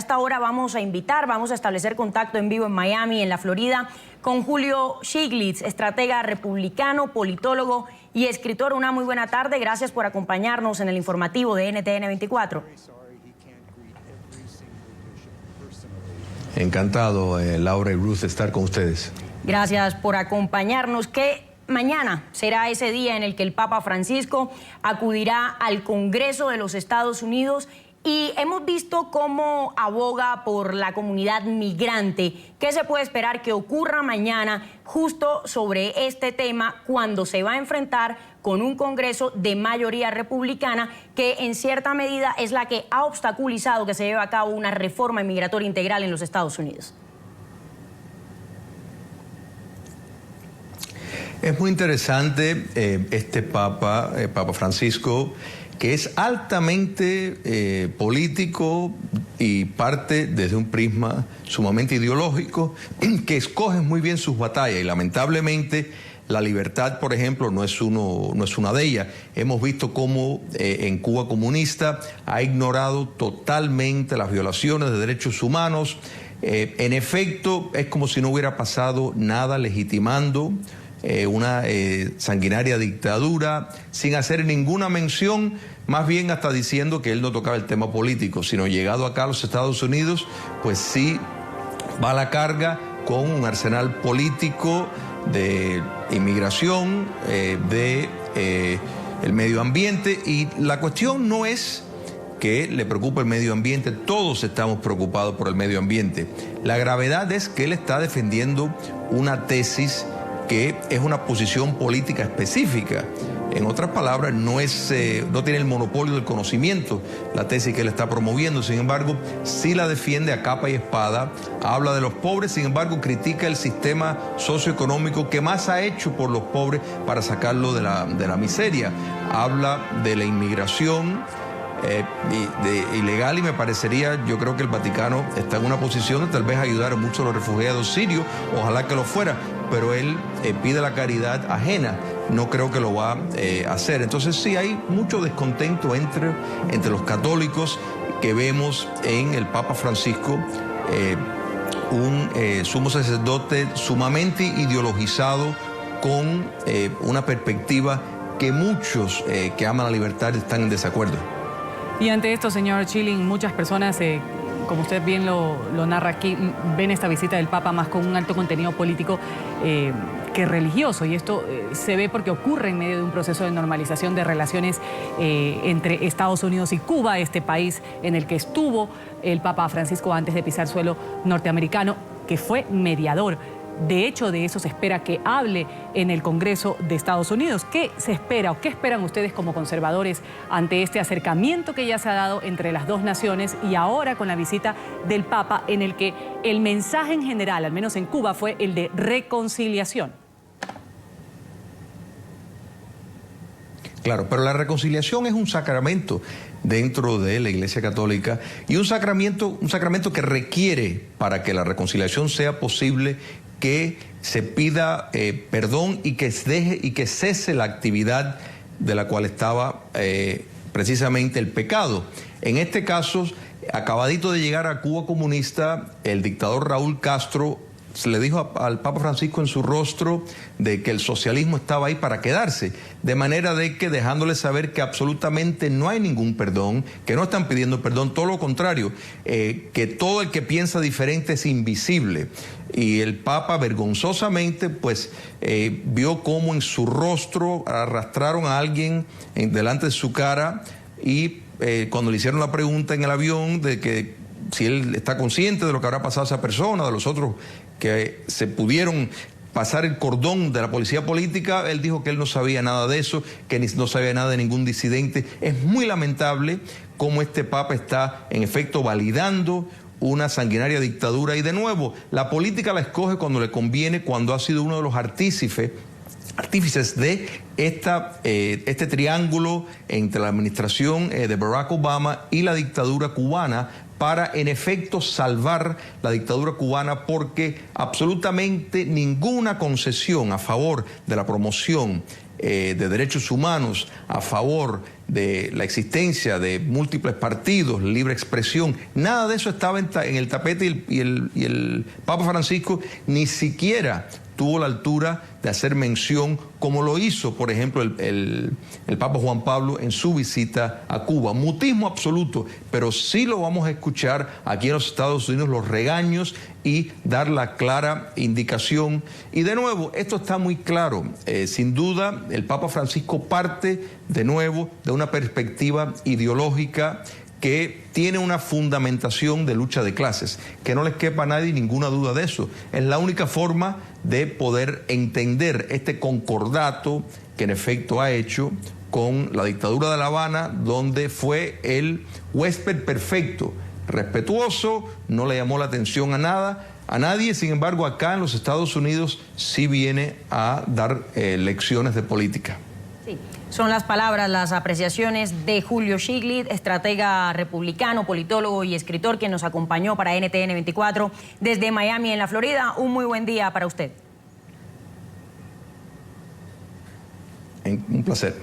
esta hora vamos a establecer contacto en vivo en Miami, en la Florida, con Julio Stiglitz, estratega republicano, politólogo y escritor. Una muy buena tarde. Gracias por acompañarnos en el informativo de NTN 24. Encantado, Laura y Ruth, de estar con ustedes. Gracias por acompañarnos. Que mañana será ese día en el que el Papa Francisco acudirá al Congreso de los Estados Unidos y hemos visto cómo aboga por la comunidad migrante. ¿Qué se puede esperar que ocurra mañana justo sobre este tema cuando se va a enfrentar con un Congreso de mayoría republicana que en cierta medida es la que ha obstaculizado que se lleve a cabo una reforma migratoria integral en los Estados Unidos? Es muy interesante este Papa Francisco, que es altamente político y parte desde un prisma sumamente ideológico, que escoge muy bien sus batallas y lamentablemente la libertad, por ejemplo, no es una de ellas. Hemos visto cómo en Cuba comunista ha ignorado totalmente las violaciones de derechos humanos. En efecto, es como si no hubiera pasado nada, legitimando una sanguinaria dictadura, sin hacer ninguna mención, más bien hasta diciendo que él no tocaba el tema político, sino llegado acá a los Estados Unidos, pues sí va a la carga con un arsenal político de inmigración, el medio ambiente, y la cuestión no es que le preocupa el medio ambiente, todos estamos preocupados por el medio ambiente. La gravedad es que él está defendiendo una tesis que es una posición política específica. En otras palabras, no tiene el monopolio del conocimiento la tesis que él está promoviendo. Sin embargo, sí la defiende a capa y espada, habla de los pobres, sin embargo, critica el sistema socioeconómico que más ha hecho por los pobres para sacarlo de la miseria. Habla de la inmigración ilegal, y me parecería, yo creo que el Vaticano está en una posición de tal vez ayudar a muchos de los refugiados sirios, ojalá que lo fuera, pero él pide la caridad ajena, no creo que lo va a hacer. Entonces sí hay mucho descontento entre los católicos, que vemos en el Papa Francisco un sumo sacerdote sumamente ideologizado, con una perspectiva que muchos que aman la libertad están en desacuerdo. Y ante esto, señor Schilling, muchas personas, como usted bien lo narra aquí, ven esta visita del Papa más con un alto contenido político que religioso. Y esto se ve porque ocurre en medio de un proceso de normalización de relaciones entre Estados Unidos y Cuba, este país en el que estuvo el Papa Francisco antes de pisar suelo norteamericano, que fue mediador. De hecho, de eso se espera que hable en el Congreso de Estados Unidos. ¿Qué se espera o qué esperan ustedes como conservadores ante este acercamiento que ya se ha dado entre las dos naciones y ahora con la visita del Papa, en el que el mensaje en general, al menos en Cuba, fue el de reconciliación? Claro, pero la reconciliación es un sacramento dentro de la Iglesia Católica, y un sacramento que requiere, para que la reconciliación sea posible, que se pida perdón y que cese la actividad de la cual estaba precisamente el pecado. En este caso, acabadito de llegar a Cuba comunista, el dictador Raúl Castro le dijo al Papa Francisco en su rostro de que el socialismo estaba ahí para quedarse, de manera de que dejándole saber que absolutamente no hay ningún perdón, que no están pidiendo perdón, todo lo contrario, que todo el que piensa diferente es invisible. Y el Papa vergonzosamente pues vio cómo en su rostro arrastraron a alguien delante de su cara, y cuando le hicieron la pregunta en el avión de que si él está consciente de lo que habrá pasado a esa persona, de los otros que se pudieron pasar el cordón de la policía política, él dijo que él no sabía nada de eso, que no sabía nada de ningún disidente. Es muy lamentable cómo este Papa está, en efecto, validando una sanguinaria dictadura. Y de nuevo, la política la escoge cuando le conviene, cuando ha sido uno de los artífices de este triángulo entre la administración de Barack Obama y la dictadura cubana, para en efecto salvar la dictadura cubana, porque absolutamente ninguna concesión a favor de la promoción de derechos humanos, a favor de la existencia de múltiples partidos, libre expresión, nada de eso estaba en el tapete y el Papa Francisco ni siquiera tuvo la altura de hacer mención, como lo hizo, por ejemplo, el Papa Juan Pablo en su visita a Cuba. Mutismo absoluto, pero sí lo vamos a escuchar aquí en los Estados Unidos, los regaños y dar la clara indicación. Y de nuevo, esto está muy claro. Sin duda, el Papa Francisco parte de nuevo de una perspectiva ideológica que tiene una fundamentación de lucha de clases, que no les quepa a nadie ninguna duda de eso. Es la única forma de poder entender este concordato que en efecto ha hecho con la dictadura de La Habana, donde fue el huésped perfecto, respetuoso, no le llamó la atención a nadie. Sin embargo, acá en los Estados Unidos sí viene a dar lecciones de política. Sí, son las palabras, las apreciaciones de Julio Stiglitz, estratega republicano, politólogo y escritor, quien nos acompañó para NTN 24 desde Miami, en la Florida. Un muy buen día para usted. Un placer.